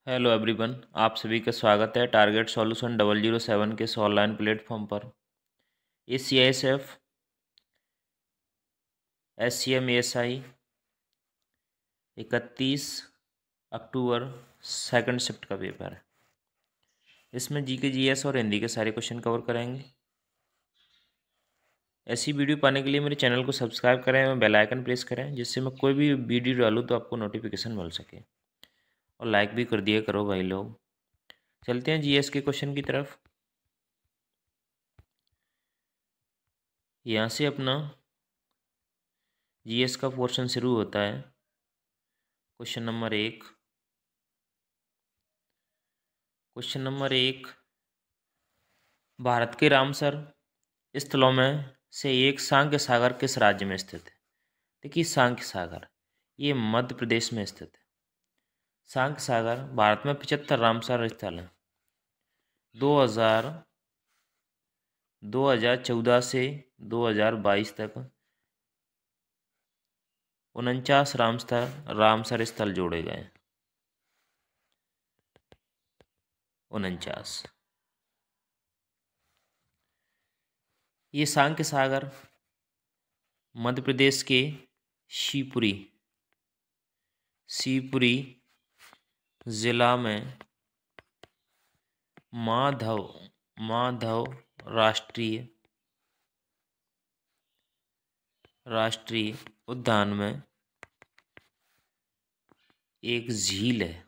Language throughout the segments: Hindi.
हेलो एवरीवन, आप सभी का स्वागत है टारगेट सॉल्यूशन 007 के इस ऑनलाइन प्लेटफॉर्म पर। ACISF SCM ASI 31 October second shift का पेपर है। इसमें जीके जीएस और हिंदी के सारे क्वेश्चन कवर कराएंगे। ऐसी वीडियो पाने के लिए मेरे चैनल को सब्सक्राइब करें और बेल आइकन प्रेस करें, जिससे मैं कोई भी वीडियो डालूँ तो आपको नोटिफिकेशन मिल सके। और लाइक भी कर दिया करो भाई लोग। चलते हैं जीएस के क्वेश्चन की तरफ। यहाँ से अपना जीएस का पोर्शन शुरू होता है। क्वेश्चन नंबर एक, भारत के रामसर स्थलों में से एक सांख्य सागर किस राज्य में स्थित है? देखिए, सांख्य सागर ये मध्य प्रदेश में स्थित है। सांख्य सागर भारत में 75 रामसर स्थल हैं। 2000 2014 से 2022 तक 49 रामसर स्थल जोड़े गए हैं। 49। ये सांख्य सागर मध्य प्रदेश के शिवपुरी जिला में माधव राष्ट्रीय उद्यान में एक झील है।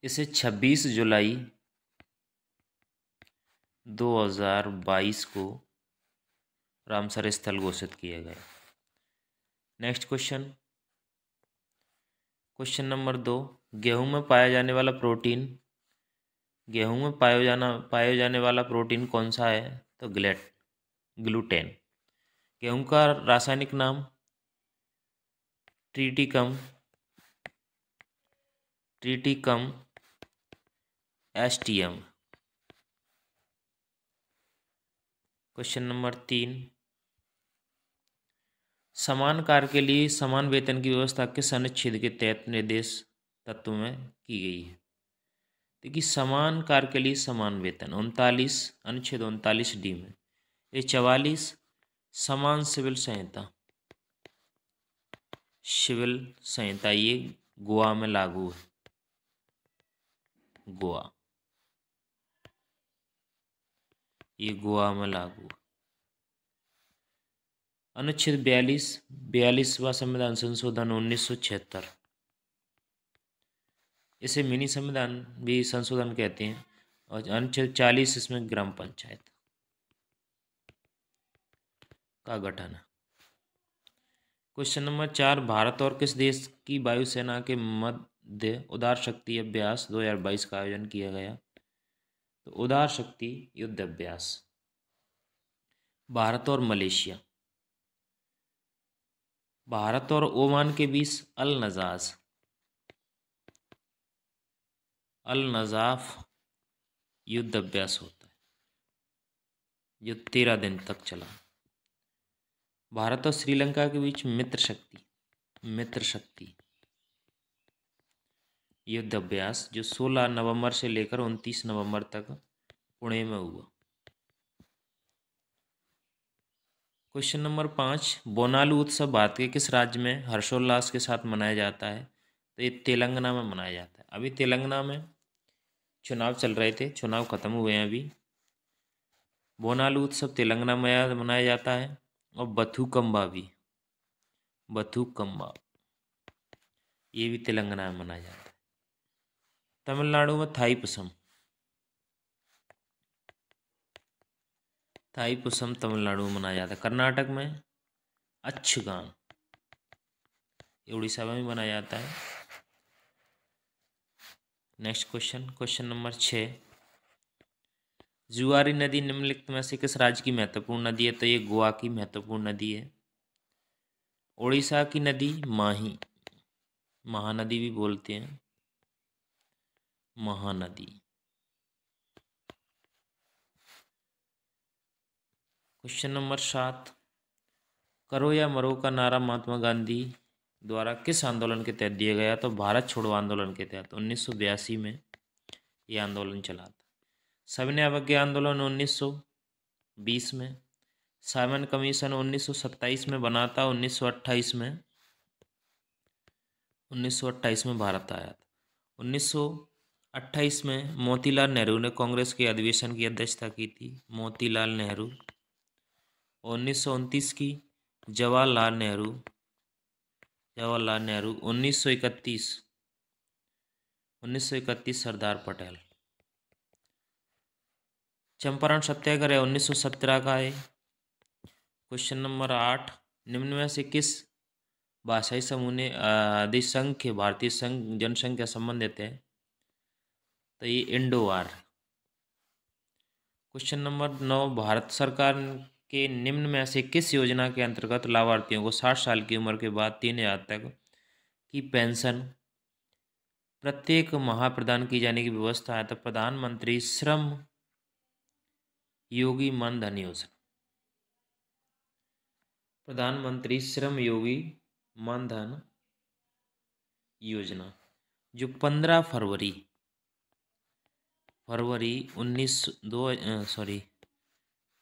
इसे 26 जुलाई 2022 को रामसर स्थल घोषित किया गया। नेक्स्ट क्वेश्चन नंबर 2, गेहूं में पाया जाने वाला प्रोटीन कौन सा है? तो ग्लूटेन। गेहूं का रासायनिक नाम ट्रिटिकम STM। क्वेश्चन नंबर 3, समान कार्य के लिए समान वेतन की व्यवस्था किस अनुच्छेद के तहत निर्देश तत्व में की गई है? देखिए, समान कार्य के लिए समान वेतन अनुच्छेद 39D में। ये 44 समान सिविल संहिता ये गोवा में लागू है। गोवा में लागू है। अनुच्छेद 42वां संविधान संशोधन 1976, इसे मिनी संविधान भी संशोधन कहते हैं। और अनुच्छेद 40 इसमें ग्राम पंचायत का गठन है। क्वेश्चन नंबर 4, भारत और किस देश की वायुसेना के मध्य उदार शक्ति अभ्यास 2022 का आयोजन किया गया? तो उदार शक्ति युद्ध अभ्यास भारत और मलेशिया, भारत और ओमान के बीच अल नजाफ युद्ध अभ्यास होता है, जो 13 दिन तक चला। भारत और श्रीलंका के बीच मित्र शक्ति युद्ध अभ्यास, जो 16 नवंबर से लेकर 29 नवंबर तक पुणे में हुआ। क्वेश्चन नंबर 5, बोनालू उत्सव भारत के किस राज्य में हर्षोल्लास के साथ मनाया जाता है? तो ये तेलंगाना में मनाया जाता है। अभी तेलंगाना में चुनाव चल रहे थे, चुनाव खत्म हुए हैं अभी। बोनालू उत्सव तेलंगाना में मनाया जाता है। और बथुकम्बा ये भी तेलंगाना में मनाया जाता है। तमिलनाडु में थाईपुसम तमिलनाडु में मनाया जाता है। कर्नाटक में अच्छगान, उड़ीसा में भी मनाया जाता है। नेक्स्ट क्वेश्चन नंबर 6, जुआरी नदी निम्नलिखित में से किस राज्य की महत्वपूर्ण नदी है? तो ये गोवा की महत्वपूर्ण नदी है। उड़ीसा की नदी महानदी भी बोलते हैं, महानदी। क्वेश्चन नंबर 7, करो या मरो का नारा महात्मा गांधी द्वारा किस आंदोलन के तहत दिया गया? तो भारत छोड़ो आंदोलन के तहत 1982 में ये आंदोलन चला था। सविनय अवज्ञा आंदोलन 1920 में। साइमन कमीशन 1927 में बना था। 1928 में भारत आया था। 1928 में मोतीलाल नेहरू ने कांग्रेस के अधिवेशन की अध्यक्षता की थी, मोतीलाल नेहरू। 1929 की जवाहरलाल नेहरू। 1931 सरदार पटेल। चंपारण सत्याग्रह 1917 का है। क्वेश्चन नंबर 8, निम्न में से किस भाषाई समूह ने अधिसंख्य भारतीय संघ जनसंख्या संबंधित है? तो ये इंडो वार। क्वेश्चन नंबर 9, भारत सरकार के निम्न में से किस योजना के अंतर्गत लाभार्थियों को 60 साल की उम्र के बाद 3000 तक की पेंशन प्रत्येक माह प्रदान की जाने की व्यवस्था है? तो प्रधानमंत्री श्रम योगी मानधन योजना। प्रधानमंत्री श्रम योगी मानधन योजना जो 15 फरवरी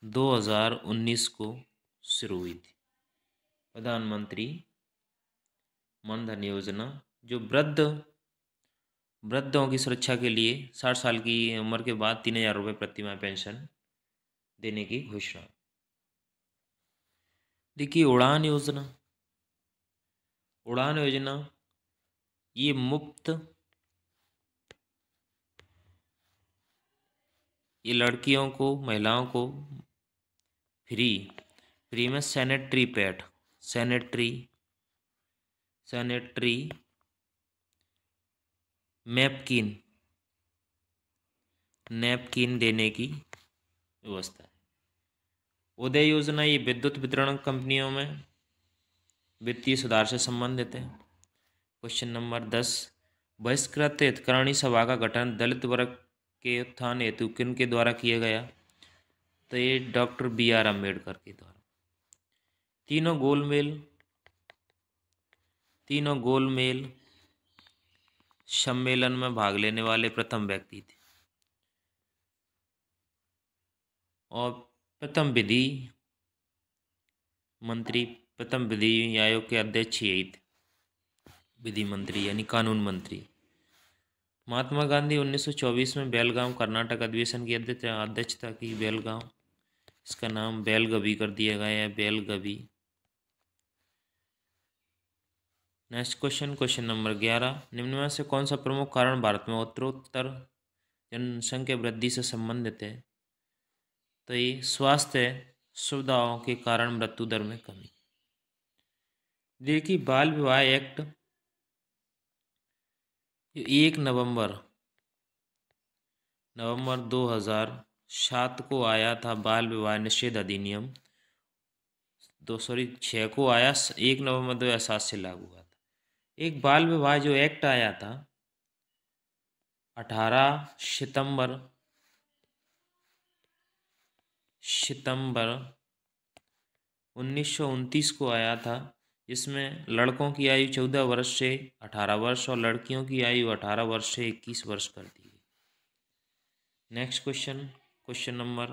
2019 को शुरू हुई थी। प्रधानमंत्री मानधन योजना जो वृद्धों की सुरक्षा के लिए 60 साल की उम्र के बाद 3000 रुपये प्रति माह पेंशन देने की घोषणा। देखिए उड़ान योजना ये मुफ्त, ये लड़कियों को, महिलाओं को फ्री में सैनिटरी पैड, सैनिटरी नैपकिन देने की व्यवस्था है। उदय योजना ये विद्युत वितरण कंपनियों में वित्तीय सुधार से संबंधित है। क्वेश्चन नंबर 10, बहिष्कृत हितग्राही सभा का गठन दलित वर्ग के उत्थान हेतु किन के द्वारा किया गया? तो ये डॉक्टर BR अम्बेडकर के द्वारा। तीनों गोलमेल सम्मेलन में भाग लेने वाले प्रथम व्यक्ति थे और प्रथम विधि आयोग के अध्यक्ष यही थे, विधि मंत्री यानी कानून मंत्री। महात्मा गांधी 1924 में बेलगांव कर्नाटक अधिवेशन की अध्यक्षता की। बेलगांव, इसका नाम बेलगवी कर दिया गया है, बेलगवी। नेक्स्ट क्वेश्चन नंबर 11, निम्न में से कौन सा प्रमुख कारण भारत में उत्तरोत्तर जनसंख्या वृद्धि से संबंधित है? तो ये स्वास्थ्य सुविधाओं के कारण मृत्यु दर में कमी। देखिए बाल विवाह एक्ट 1 नवंबर 2007 को आया था। बाल विवाह निषेध अधिनियम 6 को आया, 1 नवंबर 2007 से लागू हुआ था। एक बाल विवाह जो एक्ट आया था 18 सितंबर 1929 को आया था, जिसमें लड़कों की आयु 14 वर्ष से 18 वर्ष और लड़कियों की आयु 18 वर्ष से 21 वर्ष कर दी गई। नेक्स्ट क्वेश्चन नंबर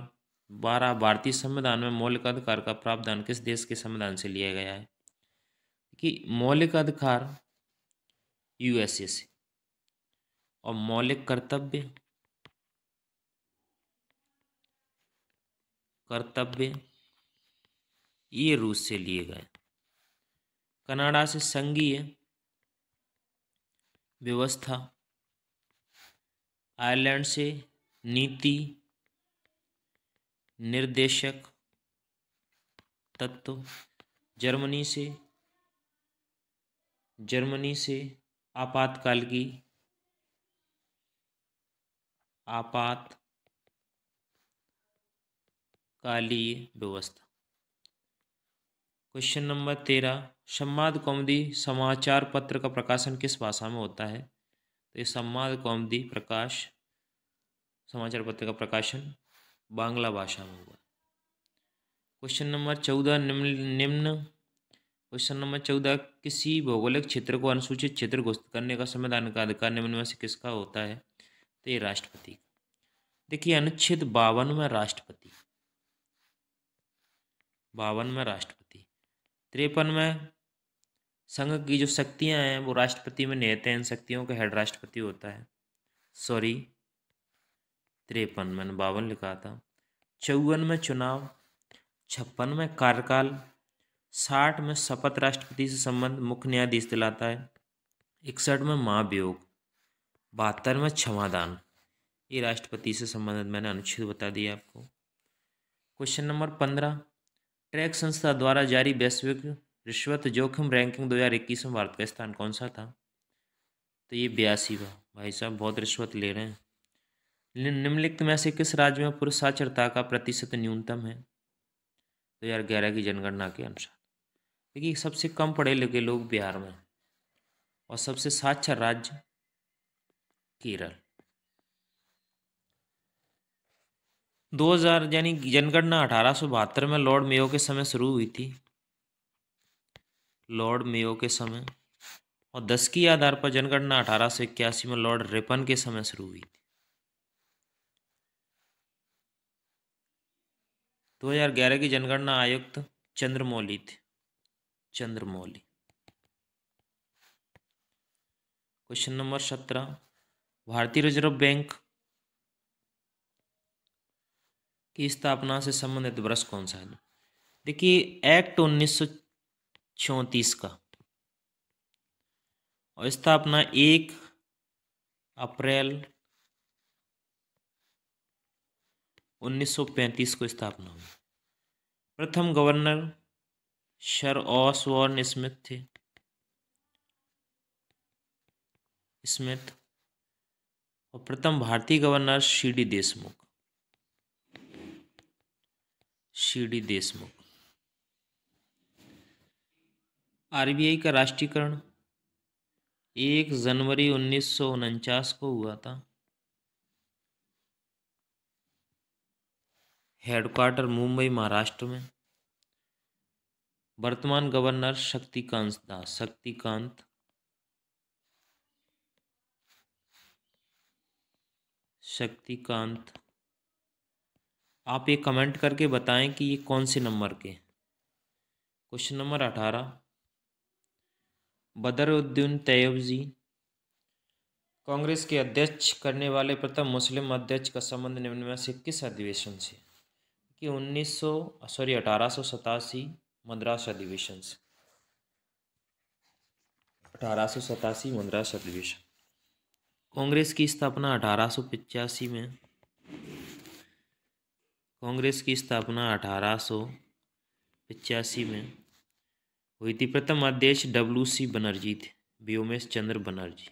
12, भारतीय संविधान में मौलिक अधिकार का प्रावधान किस देश के संविधान से लिया गया है? कि मौलिक अधिकार USA से और मौलिक कर्तव्य ये रूस से लिए गए। कनाडा से संघीय व्यवस्था, आयरलैंड से नीति निर्देशक तत्व, जर्मनी से आपातकालीय व्यवस्था। क्वेश्चन नंबर 13, संवाद कौमुदी समाचार पत्र का प्रकाशन किस भाषा में होता है? तो ये संवाद कौमुदी समाचार पत्र का प्रकाशन बांग्ला भाषा में हुआ। क्वेश्चन नंबर 14, निम्न क्वेश्चन नंबर 14, किसी भौगोलिक क्षेत्र को अनुसूचित क्षेत्र घोषित करने का संविधान का अधिकार निम्न में से किसका होता है? तो ये राष्ट्रपति। देखिए अनुच्छेद 52 में राष्ट्रपति, 52 में राष्ट्रपति, 53 में संघ की जो शक्तियां हैं वो राष्ट्रपति में निहित हैं, इन शक्तियों का हेड राष्ट्रपति होता है। सॉरी 53 मैंने 52 लिखा था। 54 में चुनाव, 56 में कार्यकाल, 60 में शपथ राष्ट्रपति से संबंध मुख्य न्यायाधीश दिलाता है, 61 में महाभियोग, 72 में क्षमादान। ये राष्ट्रपति से संबंधित मैंने अनुच्छेद बता दिया आपको। क्वेश्चन नंबर 15, ट्रैक संस्था द्वारा जारी वैश्विक रिश्वत जोखिम रैंकिंग 2021 में भारत का स्थान कौन सा था? तो ये 82वां। भाई साहब बहुत रिश्वत ले रहे हैं। निम्नलिखित में से किस राज्य में पुरुष साक्षरता का प्रतिशत न्यूनतम है? 2011 की जनगणना के अनुसार। देखिए सबसे कम पढ़े लिखे लोग बिहार में और सबसे साक्षर राज्य केरल। 2000 यानी जनगणना 1872 में लॉर्ड मेयो के समय शुरू हुई थी, लॉर्ड मेयो के समय, और 10 की आधार पर जनगणना 1881 में लॉर्ड रिपन के समय शुरू हुई थी। 2011 की जनगणना आयुक्त चंद्रमौली थे, चंद्रमौली। क्वेश्चन नंबर 17, भारतीय रिजर्व बैंक की स्थापना से संबंधित वर्ष कौन सा है? देखिए एक्ट 1934 का, और स्थापना 1 अप्रैल 1935 को स्थापना हुई। प्रथम गवर्नर सर ऑसबॉर्न स्मिथ थे, स्मिथ, और प्रथम भारतीय governor CD Deshmukh, CD Deshmukh. RBI का राष्ट्रीयकरण 1 जनवरी 1949 को हुआ था। हेडक्वार्टर मुंबई महाराष्ट्र में। वर्तमान गवर्नर शक्तिकांत दास, शक्तिकांत। आप ये कमेंट करके बताएं कि ये कौन से नंबर के। क्वेश्चन नंबर 18, बदरुद्दीन तैयबजी कांग्रेस के अध्यक्ष करने वाले प्रथम मुस्लिम अध्यक्ष का संबंध निम्न में से किस अधिवेशन से? कि 1887 मद्रास अधिवेशन से, 1887 मद्रास अधिवेशन। कांग्रेस की स्थापना 1885 में, कांग्रेस की स्थापना 1885 में हुई थी। प्रथम अध्यक्ष WC बनर्जी थे, व्योमेश चंद्र बनर्जी।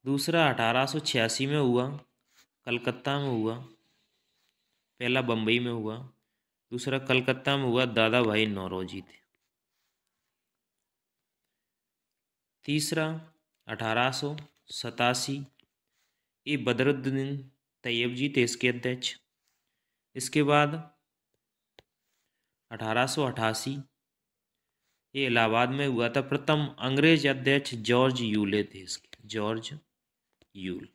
दूसरा 1886 में हुआ, कलकत्ता में हुआ। पहला बम्बई में हुआ, दूसरा कलकत्ता में हुआ, दादा भाई नौरोजी थे। तीसरा 1887, ये बदरुद्दीन तैयबजी थे इसके अध्यक्ष। इसके बाद 1888 ये इलाहाबाद में हुआ था। प्रथम अंग्रेज अध्यक्ष जॉर्ज यूले थे इसके, जॉर्ज यूल।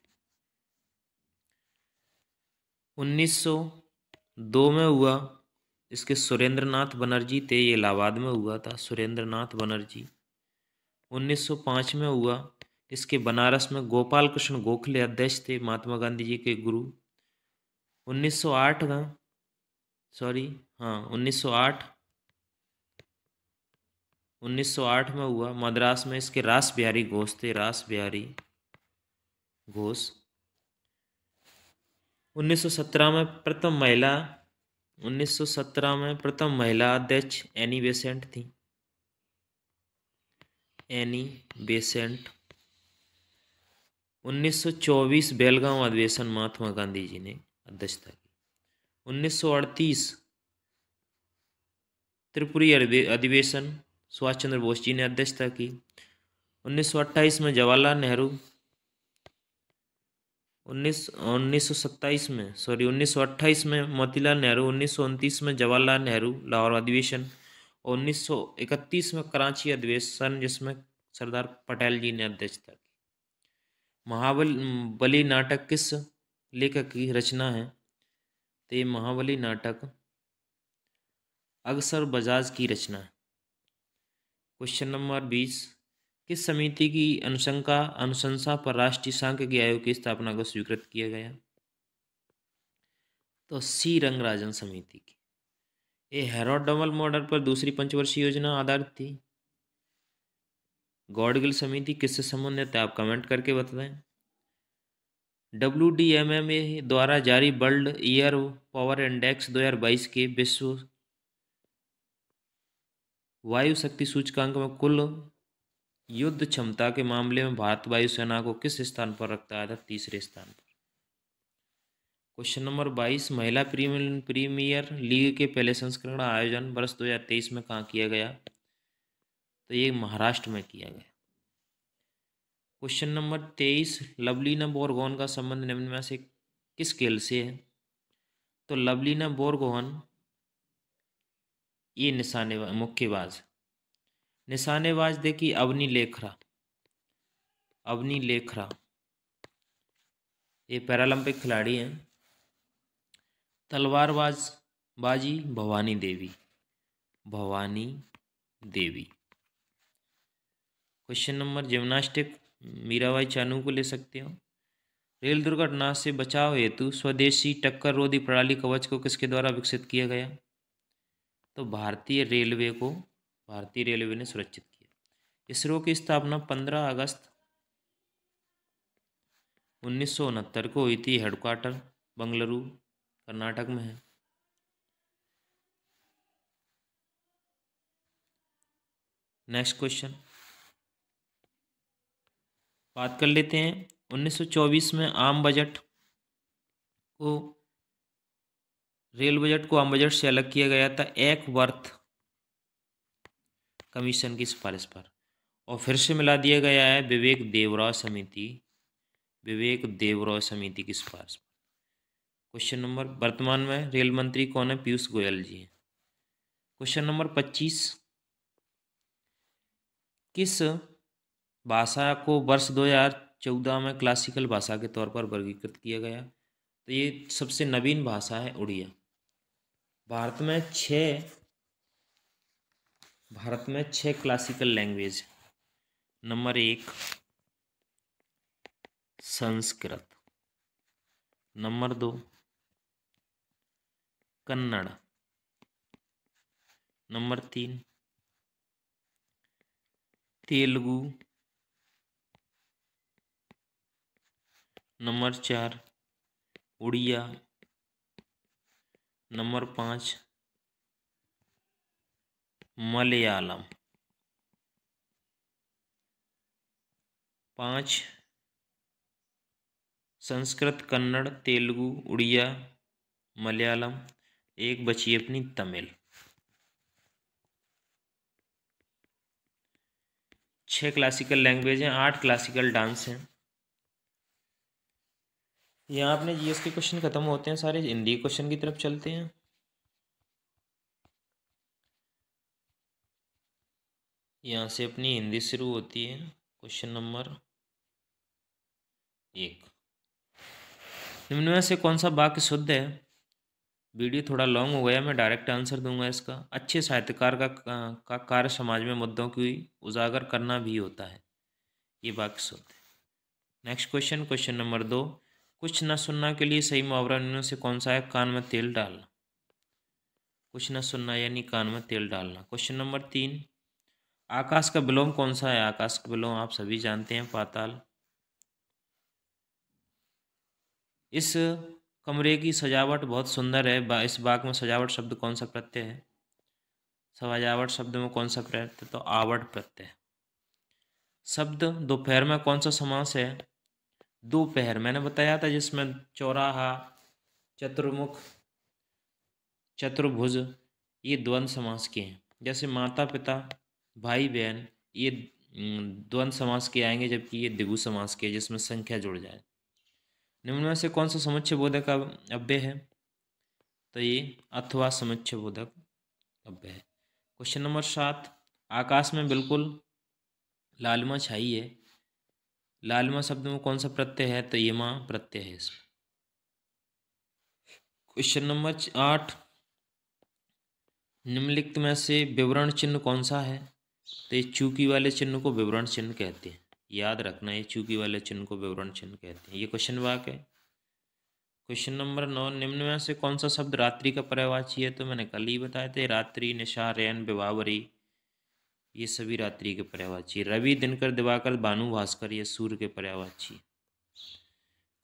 1902 में हुआ, इसके सुरेंद्रनाथ बनर्जी थे, ये इलाहाबाद में हुआ था, सुरेंद्रनाथ बनर्जी। 1905 में हुआ, इसके बनारस में गोपाल कृष्ण गोखले अध्यक्ष थे, महात्मा गांधी जी के गुरु। 1908 का, सॉरी हाँ 1908 में हुआ, मद्रास में इसके रास बिहारी घोष थे, रास बिहारी घोष। 1917 में प्रथम महिला, 1917 में प्रथम महिला अध्यक्ष एनी बेसेंट थी, एनी बेसेंट। 1924 बेलगांव अधिवेशन महात्मा गांधी जी ने अध्यक्षता की। 1938 त्रिपुरी अधिवेशन सुभाष चंद्र बोस जी ने अध्यक्षता की। 1928 में जवाहरलाल नेहरू, 1928 में मोतीलाल नेहरू, 1929 में जवाहरलाल नेहरू लाहौर अधिवेशन, 1931 में कराची अधिवेशन जिसमें सरदार पटेल जी ने अध्यक्षता की। महाबली नाटक किस लेखक की रचना है? तो ये महाबली नाटक अक्सर बजाज की रचना है। क्वेश्चन नंबर 20, किस समिति की अनुशंसा पर राष्ट्रीय सांख्यिकी आयोग की स्थापना को स्वीकृत किया गया? तो सी रंगराजन समिति की। ये हैरोल्ड डबल मॉडल पर दूसरी पंचवर्षीय योजना आधारित थी। गॉडगिल समिति किससे संबंधित है? आप कमेंट करके बताएं। WDMMA द्वारा जारी वर्ल्ड ईयर पावर इंडेक्स 2022 के विश्व वायु शक्ति सूचकांक में कुल युद्ध क्षमता के मामले में भारत वायुसेना को किस स्थान पर रखता है? तीसरे स्थान पर। क्वेश्चन नंबर 22, महिला प्रीमियर लीग के पहले संस्करण का आयोजन वर्ष 2023 में कहाँ किया गया? तो ये महाराष्ट्र में किया गया। क्वेश्चन नंबर 23, लवलीना बोरगोहन का संबंध निम्न में से किस खेल से है? तो लवलीना बोरगोहन ये निशानेबाज, मुक्केबाज। निशानेबाज देखिए अवनी लेखरा ये पैरालंपिक खिलाड़ी हैं। तलवारबाजी Bhavani Devi. Question number gymnastic Mirabai Chanu को ले सकते हो। रेल दुर्घटना से बचाव हेतु स्वदेशी टक्कर रोधी प्रणाली कवच को किसके द्वारा विकसित किया गया? तो भारतीय रेलवे ने सुरक्षित किया। इसरो की स्थापना 15 अगस्त 1969 को हुई थी। हेडक्वार्टर बंगलुरु कर्नाटक में है। नेक्स्ट क्वेश्चन बात कर लेते हैं। 1924 में रेल बजट को आम बजट से अलग किया गया था एकवर्थ कमीशन की सिफारिश पर, और फिर से मिला दिया गया है विवेक देवराय समिति की सिफारिश पर। क्वेश्चन नंबर, वर्तमान में रेल मंत्री कौन है? पीयूष गोयल जी हैं। क्वेश्चन नंबर 25, किस भाषा को वर्ष 2014 में क्लासिकल भाषा के तौर पर वर्गीकृत किया गया? तो ये सबसे नवीन भाषा है उड़िया। भारत में छह क्लासिकल लैंग्वेज। नंबर 1 संस्कृत, नंबर 2 कन्नड़, नंबर 3 तेलुगु, नंबर 4 उड़िया, नंबर 5 मलयालम। 5 संस्कृत, कन्नड़, तेलुगु, उड़िया, मलयालम। एक बची अपनी तमिल। 6 क्लासिकल लैंग्वेज हैं, 8 क्लासिकल डांस हैं। यहाँ अपने जीएस के क्वेश्चन खत्म होते हैं सारे। हिंदी क्वेश्चन की तरफ चलते हैं। यहाँ से अपनी हिंदी शुरू होती है। क्वेश्चन नंबर 1, निम्न में से कौन सा वाक्य शुद्ध है? वीडियो थोड़ा लॉन्ग हो गया, मैं डायरेक्ट आंसर दूंगा इसका। अच्छे साहित्यकार का कार्य समाज में मुद्दों की उजागर करना भी होता है। ये वाक्य शुद्ध है। नेक्स्ट क्वेश्चन नंबर 2, कुछ न सुनना के लिए सही मुहावरा निम्न से कौन सा है? कान में तेल डालना। कुछ न सुनना यानी कान में तेल डालना। क्वेश्चन नंबर 3, आकाश का विलोम कौन सा है? आकाश का विलोम आप सभी जानते हैं, पाताल। इस कमरे की सजावट बहुत सुंदर है। इस बाग में सजावट शब्द कौन सा प्रत्यय है? सजावट शब्द में कौन सा प्रत्यय? तो आवट प्रत्यय। शब्द दोपहर में कौन सा समास है? दोपहर मैंने बताया था, जिसमें चौराहा, चतुर्मुख, चतुर्भुज ये द्वंद्व समास के हैं। जैसे माता पिता, भाई बहन ये द्वंद्व समास के आएंगे, जबकि ये द्विगु समास के जिसमें संख्या जुड़ जाए। निम्न में से कौन सा समुच्चय बोधक अव्यय है? तो ये अथवा समुच्चय बोधक अव्यय है। क्वेश्चन नंबर 7, आकाश में बिल्कुल लालिमा छाई है, लालिमा शब्द में कौन सा प्रत्यय है? तो ये माँ प्रत्यय है इसमें। क्वेश्चन नंबर 8, निम्नलिखित में से विवरण चिन्ह कौन सा है? तो ये चूकी वाले चिन्ह को विवरण चिन्ह कहते हैं, याद रखना, ये चूकी वाले चिन्ह को विवरण चिन्ह कहते हैं। ये क्वेश्चन वाक्य है। क्वेश्चन नंबर 9, निम्न में से कौन सा शब्द रात्रि का पर्यायवाची है? तो मैंने कल ही बताए थे, रात्रि, निशा, रैन, विभावरी, ये सभी रात्रि के पर्यायवाची। रवि, दिनकर, दिवाकर, भानु, भास्कर, ये सूर्य के पर्यायवाची।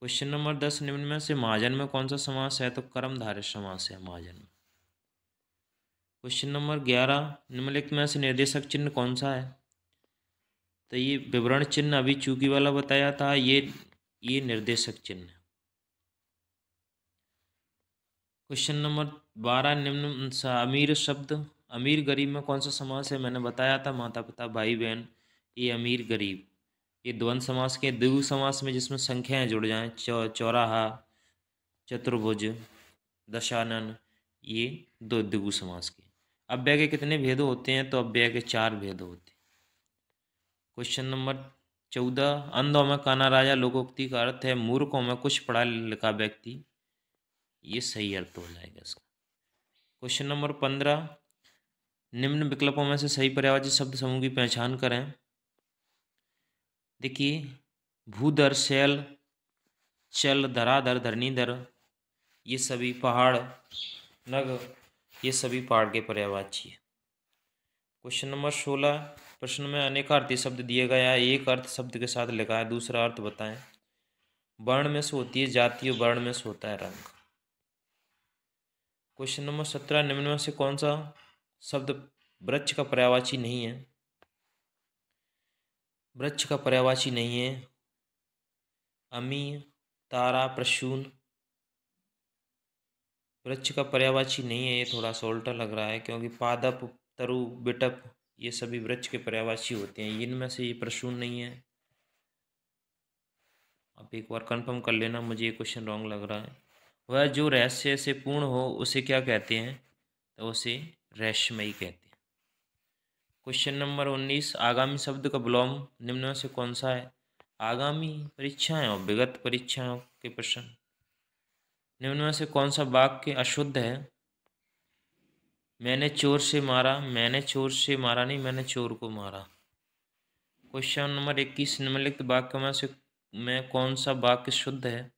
क्वेश्चन नंबर 10, निम्न में से महाजन में कौन सा समास है? तो कर्मधारय समास है महाजन में। क्वेश्चन नंबर 11, निम्नलिखित में से निर्देशक चिन्ह कौन सा है? तो ये विवरण चिन्ह अभी चूकी वाला बताया था, ये निर्देशक चिन्ह है। क्वेश्चन नंबर 12, निम्न अमीर शब्द, अमीर गरीब में कौन सा समास है? मैंने बताया था, माता पिता भाई बहन, ये अमीर गरीब, ये द्वंद्व समास के। द्विगु समास में जिसमें संख्याएं जुड़ जाएं, चौराहा, चतुर्भुज, दशानन, ये दो द्विगु समास के। अव्यय के कितने भेद होते हैं? तो अव्यय के 4 भेद होते हैं। क्वेश्चन नंबर 14, अंधों में काना राजा लोकोक्ति का अर्थ है मूर्खों में कुछ पढ़ा लिखा व्यक्ति, ये सही अर्थ हो जाएगा इसका। क्वेश्चन नंबर 15, निम्न विकल्पों में से सही पर्यायवाची शब्द समूह की पहचान करें। देखिए, भूधर, शैल, चल, धराधर, धरणीधर, ये सभी पहाड़, नग, ये सभी पहाड़ के पर्यायवाची है। क्वेश्चन नंबर 16, प्रश्न में अनेकार्थी शब्द दिए गया है, एक अर्थ शब्द के साथ लिखा है, दूसरा अर्थ बताएं। वर्ण में से होती है जाति और वर्ण में से होता है रंग। क्वेश्चन नंबर 17, निम्न में से कौन सा शब्द वृक्ष का पर्यायवाची नहीं है? वृक्ष का पर्यायवाची नहीं है अमी, तारा, प्रसून, वृक्ष का पर्यायवाची नहीं है। ये थोड़ा सा उल्टा लग रहा है, क्योंकि पादप, तरु, बिटप, ये सभी वृक्ष के पर्यायवाची होते हैं, इनमें से ये प्रसून नहीं है। आप एक बार कंफर्म कर लेना, मुझे ये क्वेश्चन रॉन्ग लग रहा है। वह जो रहस्य से पूर्ण हो उसे क्या कहते हैं? तो उसे रहस्यमयी कहते हैं। क्वेश्चन नंबर 19, आगामी शब्द का विलोम निम्न में से कौन सा है? आगामी परीक्षाएं और विगत परीक्षाओं के प्रश्न। निम्न में से कौन सा वाक्य अशुद्ध है? मैंने चोर से मारा, मैंने चोर से मारा नहीं, मैंने चोर को मारा। क्वेश्चन नंबर 21, निम्नलिखित वाक्य में कौन सा वाक्य शुद्ध है?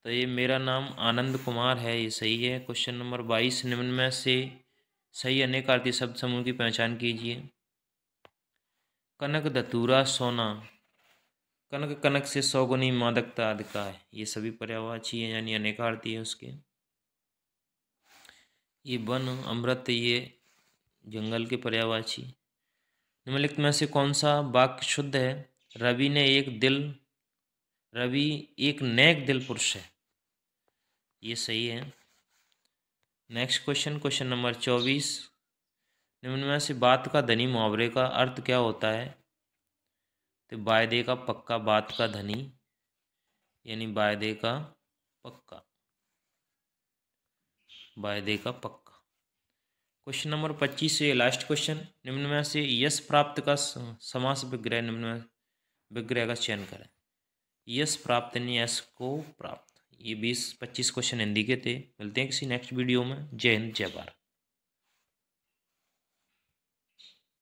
तो ये मेरा नाम आनंद कुमार है, ये सही है। क्वेश्चन नंबर 22, निम्न में से सही अनेकार्थी शब्द समूह की पहचान कीजिए। कनक, धतूरा, सोना, कनक, कनक से 100 गुनी मादकता आदि का है, ये सभी पर्यायवाची है, यानी अनेकार्थी है उसके। ये वन, अमृत, ये जंगल के पर्यायवाची। निम्नलिखित में से कौन सा वाक्य शुद्ध है? रवि एक नेक दिल पुरुष है, ये सही है। नेक्स्ट क्वेश्चन नंबर 24, निम्न में से बात का धनी मुहावरे का अर्थ क्या होता है? तो वायदे का पक्का, बात का धनी, यानी वायदे का पक्का, वायदे का पक्का। क्वेश्चन नंबर 25 से लास्ट क्वेश्चन, निम्न में से यश प्राप्त का समास विग्रह, निम्न में विग्रह का चयन करें। यश प्राप्त यानी यश को प्राप्त। ये 20-25 क्वेश्चन हिंदी के थे। मिलते हैं किसी नेक्स्ट वीडियो में। जय हिंद, जय भारत।